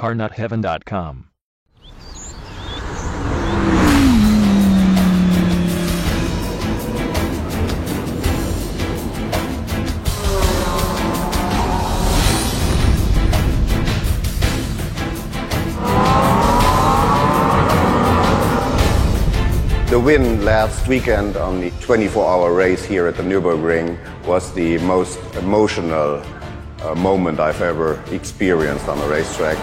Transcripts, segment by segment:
carnutheaven.com. The win last weekend on the 24-hour race here at the Nürburgring was the most emotional moment I've ever experienced on a racetrack.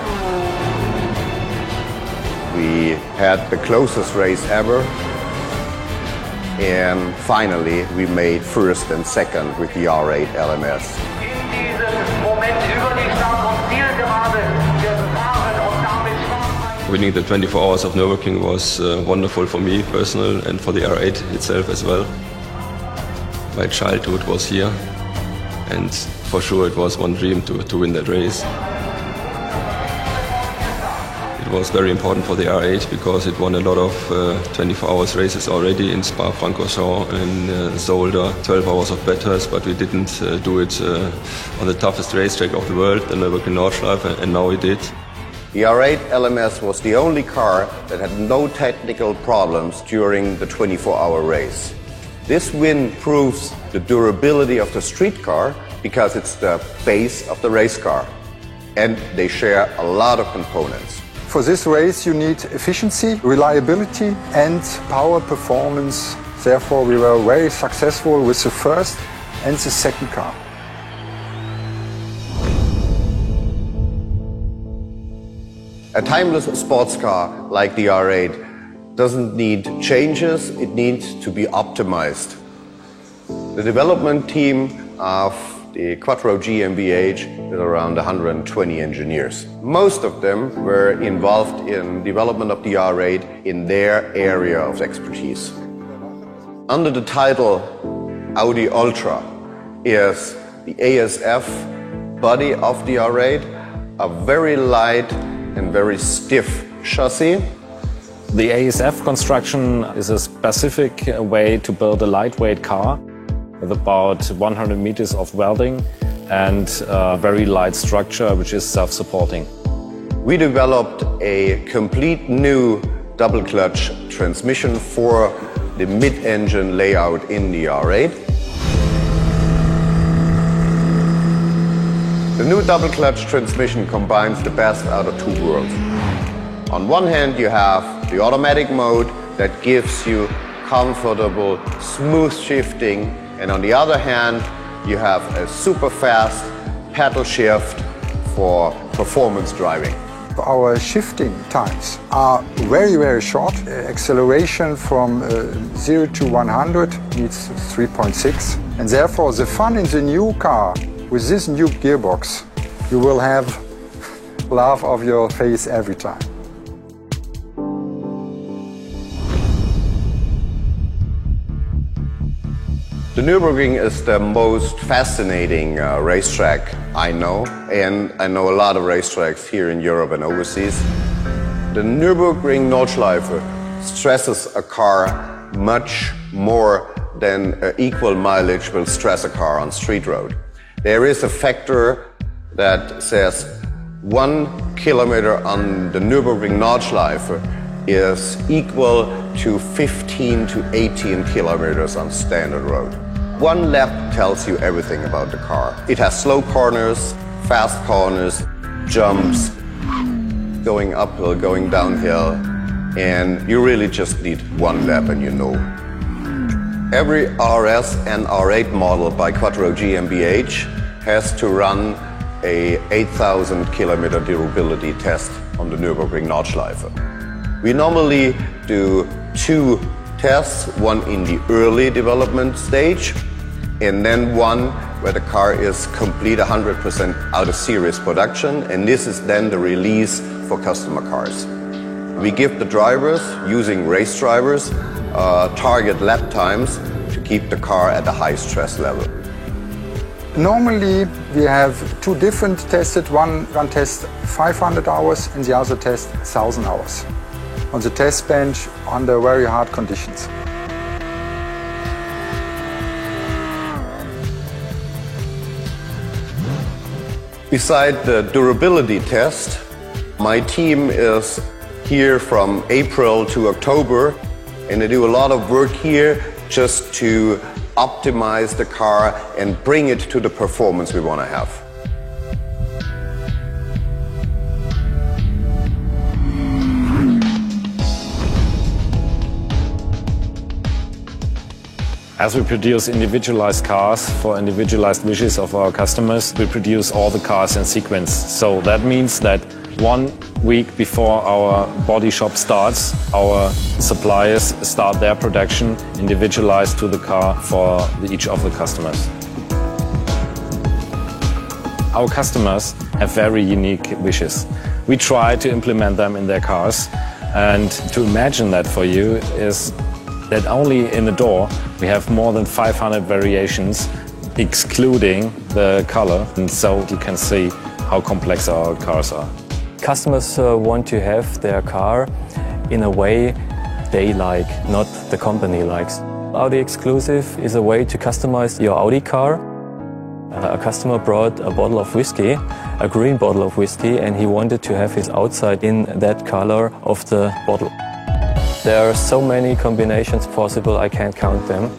We had the closest race ever, and finally we made first and second with the R8 LMS. Winning the 24 hours of Nürburgring was wonderful for me personally and for the R8 itself as well. My childhood was here, and for sure it was one dream to win that race. It was very important for the R8 because it won a lot of 24 hours races already in Spa-Francorchamps and Zolder, 12 hours of batters, but we didn't do it on the toughest racetrack of the world, the Nürburgring Nordschleife, and now we did. The R8 LMS was the only car that had no technical problems during the 24-hour race. This win proves the durability of the street car because it's the base of the race car, and they share a lot of components. For this race you need efficiency, reliability and power performance. Therefore we were very successful with the first and the second car. A timeless sports car like the R8 doesn't need changes, it needs to be optimized. The development team of the Quattro GmbH is around 120 engineers. Most of them were involved in development of the R8 in their area of expertise. Under the title Audi Ultra is the ASF body of the R8, a very light and very stiff chassis. The ASF construction is a specific way to build a lightweight car with about 100 meters of welding and a very light structure which is self-supporting. We developed a complete new double-clutch transmission for the mid-engine layout in the R8. The new double-clutch transmission combines the best out of two worlds. On one hand, you have the automatic mode that gives you comfortable, smooth shifting, and on the other hand, you have a super fast pedal shift for performance driving. Our shifting times are very, very short. Acceleration from 0 to 100 needs 3.6, and therefore the fun in the new car with this new gearbox, you will have laugh off your face every time. The Nürburgring is the most fascinating racetrack I know, and I know a lot of racetracks here in Europe and overseas. The Nürburgring Nordschleife stresses a car much more than equal mileage will stress a car on street road. There is a factor that says 1 kilometer on the Nürburgring Nordschleife is equal to 15 to 18 kilometers on standard road. One lap tells you everything about the car. It has slow corners, fast corners, jumps, going uphill, going downhill, and you really just need one lap and you know. Every RS and R8 model by Quattro GmbH has to run a 8,000 kilometer durability test on the Nürburgring Nordschleife. We normally do 2 tests, one in the early development stage and then one where the car is complete 100% out of series production, and this is then the release for customer cars. We give the drivers, using race drivers, target lap times to keep the car at a high stress level. Normally we have 2 different tests. One tests 500 hours and the other tests 1,000 hours on the test bench under very hard conditions. Beside the durability test, My team is here from April to October, and they do a lot of work here just to optimize the car and bring it to the performance we want to have. As we produce individualized cars for individualized wishes of our customers, we produce all the cars in sequence. So that means that 1 week before our body shop starts, our suppliers start their production individualized to the car for each of the customers. Our customers have very unique wishes. We try to implement them in their cars, and to imagine that for you is that only in the door we have more than 500 variations, excluding the color, and so you can see how complex our cars are. Customers want to have their car in a way they like, not the company likes. Audi Exclusive is a way to customize your Audi car. A customer brought a bottle of whiskey, a green bottle of whiskey, and he wanted to have his outside in that color of the bottle. There are so many combinations possible, I can't count them.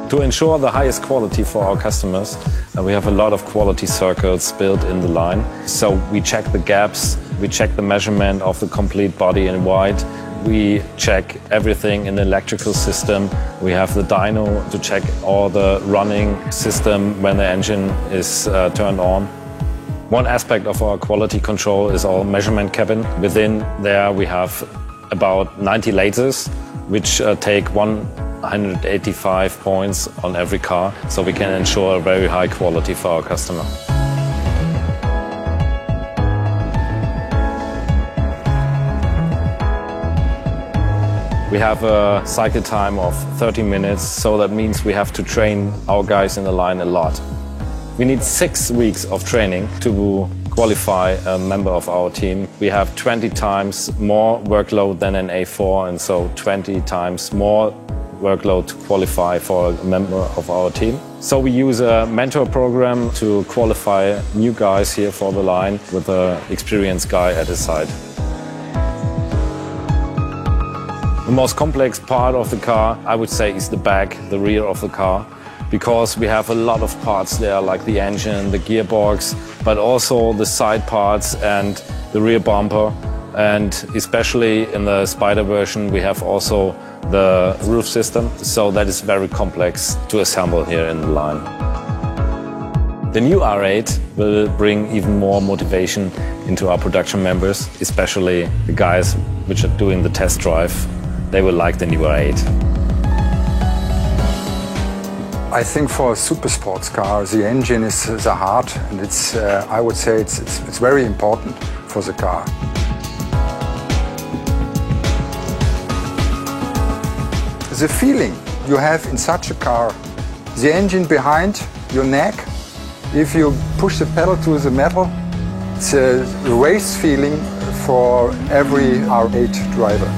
To ensure the highest quality for our customers, we have a lot of quality circles built in the line. So we check the gaps, we check the measurement of the complete body in white, we check everything in the electrical system. We have the dyno to check all the running system when the engine is turned on. One aspect of our quality control is our measurement cabin. Within there we have about 90 lasers, which take 185 points on every car, so we can ensure a very high quality for our customer. We have a cycle time of 30 minutes, so that means we have to train our guys in the line a lot. We need 6 weeks of training to qualify a member of our team. We have 20 times more workload than an A4, and so 20 times more workload to qualify for a member of our team. So we use a mentor program to qualify new guys here for the line with an experienced guy at his side. The most complex part of the car, I would say, is the back, the rear of the car, because we have a lot of parts there, like the engine, the gearbox, but also the side parts and the rear bumper. And especially in the Spider version, we have also the roof system, so that is very complex to assemble here in the line. The new R8 will bring even more motivation into our production members, especially the guys which are doing the test drive. They will like the new R8. I think for a super sports car, the engine is the heart, and it's, I would say it's very important for the car. The feeling you have in such a car, the engine behind your neck, if you push the pedal to the metal, it's a race feeling for every R8 driver.